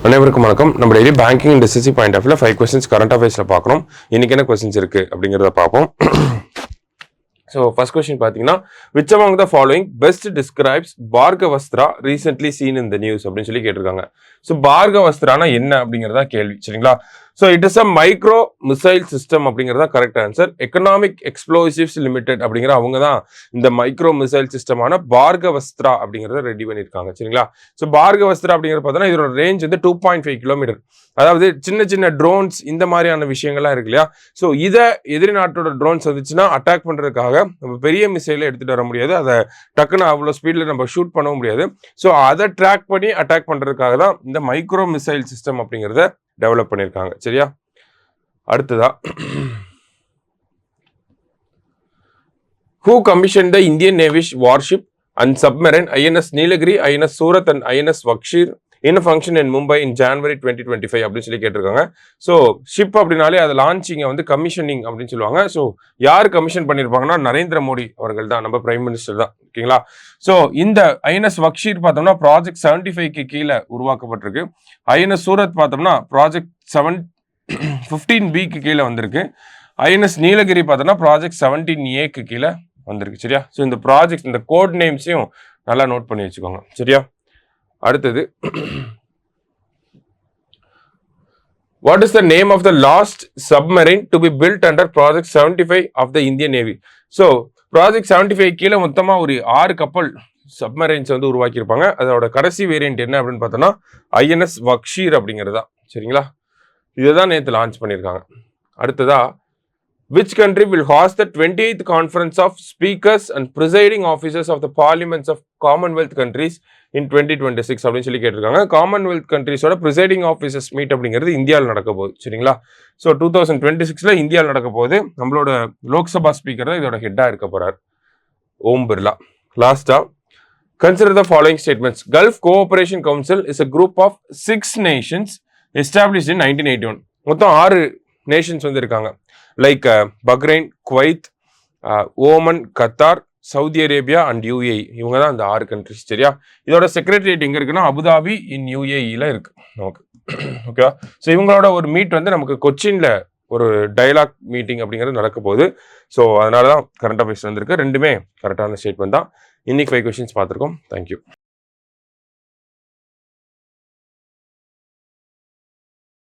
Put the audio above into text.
அனைவருக்கும் வணக்கம். நம்ம daily banking and SSC point of வியூல 5 கொஸ்டின்ஸ் கரண்ட் அஃபேர்ஸ்ல பார்க்கணும். இன்னைக்கு என்ன கொஸ்டின்ஸ் இருக்கு அப்படிங்கிறத பார்ப்போம். ஸோ ஃபர்ஸ்ட் கொஸ்டின் பார்த்தீங்கன்னா, which among the following best describes Bhargavastra recently seen in the news அப்படின்னு சொல்லி கேட்டிருக்காங்க. ஸோ பார்கவஸ்திரானா என்ன அப்படிங்கிறதா கேள்வி, சரிங்களா? So it is a micro missile system அப்படிங்கிறதா correct answer. Economic explosives limited அப்படிங்கிற அவங்க தான் இந்த மைக்ரோ மிசைல் சிஸ்டமான பார்கவஸ்திரா அப்படிங்கிறத ரெடி பண்ணியிருக்காங்க, சரிங்களா? ஸோ பார்கவஸ்திரா அப்படிங்கிறது பார்த்தோன்னா இதோட ரேஞ்ச் வந்து 2.5 கிலோமீட்டர். அதாவது சின்ன சின்ன ட்ரோன்ஸ் இந்த மாதிரியான விஷயங்கள்லாம் இருக்கு இல்லையா? ஸோ இதை எதிரி நாட்டோட ட்ரோன்ஸ் வந்துச்சுன்னா அட்டாக் பண்ணுறதுக்காக நம்ம பெரிய மிசைலை எடுத்துகிட்டு வர முடியாது, அதை டக்குன்னு அவ்வளோ ஸ்பீடில் நம்ம ஷூட் பண்ண முடியாது. ஸோ அதை ட்ராக் பண்ணி அட்டாக் பண்ணுறதுக்காக தான் இந்த மைக்ரோ மிசைல் சிஸ்டம் அப்படிங்கிறத டெவலப் பண்ணியிருக்காங்க, சரியா? அடுத்ததா, who commissioned the Indian Navy's warship and submarine INS Nilagiri, INS Surat and INS Vakshir in a function in Mumbai in January 2025 அப்படின்னு சொல்லி கேட்டிருக்காங்க. ஸோ ஷிப் அப்படின்னாலே அது லான்ச்சிங்கை வந்து கமிஷனிங் அப்படின்னு சொல்லுவாங்க. ஸோ யார் கமிஷன் பண்ணியிருப்பாங்கன்னா நரேந்திர மோடி அவர்கள் தான், நம்ம பிரைம் மினிஸ்டர் தான், ஓகேங்களா? ஸோ இந்த ஐஎன்எஸ் வக்ஷீர் பார்த்தோம்னா ப்ராஜெக்ட் 75க்கு கீழே உருவாக்கப்பட்டிருக்கு. ஐஎன்எஸ் சூரத் பார்த்தோம்னா ப்ராஜெக்ட் 15Bக்கு கீழே வந்திருக்கு. ஐஎன்எஸ் நீலகிரி பார்த்தோம்னா ப்ராஜெக்ட் 17Aக்கு கீழே வந்திருக்கு, சரியா? ஸோ இந்த ப்ராஜெக்ட் இந்த கோட் நேம்ஸையும் நல்லா நோட் பண்ணி வச்சுக்கோங்க, சரியா? அடுத்தது, what is the name of the last submarine to be built under project 75 of the Indian Navy? So project 75 கீழே மொத்தமா ஒரு 6 கப்பல் சப்மரைன்ஸ் வந்து உருவாக்கியிருப்பாங்க. அதோட கடைசி வேரியன்ட் என்ன அப்படின்னு பார்த்தோம்னா ஐஎன்எஸ் வக்ஷீர் அப்படிங்கிறது தான், சரிங்களா? இதுதான் நேற்று லான்ச் பண்ணியிருக்காங்க. அடுத்ததா, which country will host the 28th conference of speakers and presiding officers of the parliaments of Commonwealth countries in 2026 அப்படின்னு சொல்லி கேட்டிருக்காங்க. காமன்வெல்த் கண்ட்ரிஸோட ப்ரிசைடிங் ஆஃபீஸர்ஸ் மீட் அப்படிங்கிறது இந்தியாவில் நடக்க போகுது, சரிங்களா? ஸோ 2026 இந்தியாவில் நடக்க போகுது. நம்மளோட லோக்சபா ஸ்பீக்கர் தான் இதோட ஹெட்டாக இருக்க போறார், ஓம் பிர்லா. லாஸ்டா, consider the following statements. Gulf Cooperation Council is a group of 6 nations established in 1981. மொத்தம் 6 நேஷன்ஸ் வந்து இருக்காங்க. Like Bahrain, Kuwait, Oman, Qatar, Saudi Arabia and UAE. இவங்க தான் அந்த 6 கண்ட்ரிஸ், சரியா? இதோட செக்ரட்டரியேட் எங்க இருக்குன்னா அபுதாபி இன் யூஏஇல இருக்கு நமக்கு, ஓகேவா? ஸோ இவங்களோட ஒரு மீட் வந்து நமக்கு கொச்சின்ல ஒரு டயலாக் மீட்டிங் அப்படிங்கிறது நடக்க போகுது. ஸோ அதனால தான் கரண்ட் அஃபேர்ஸ் வந்திருக்கு. ரெண்டுமே கரெக்டான ஸ்டேட்மெண்ட் தான். இன்னைக்கு 5 கொஸ்டின்ஸ் பார்த்துருக்கோம். தேங்க்யூ.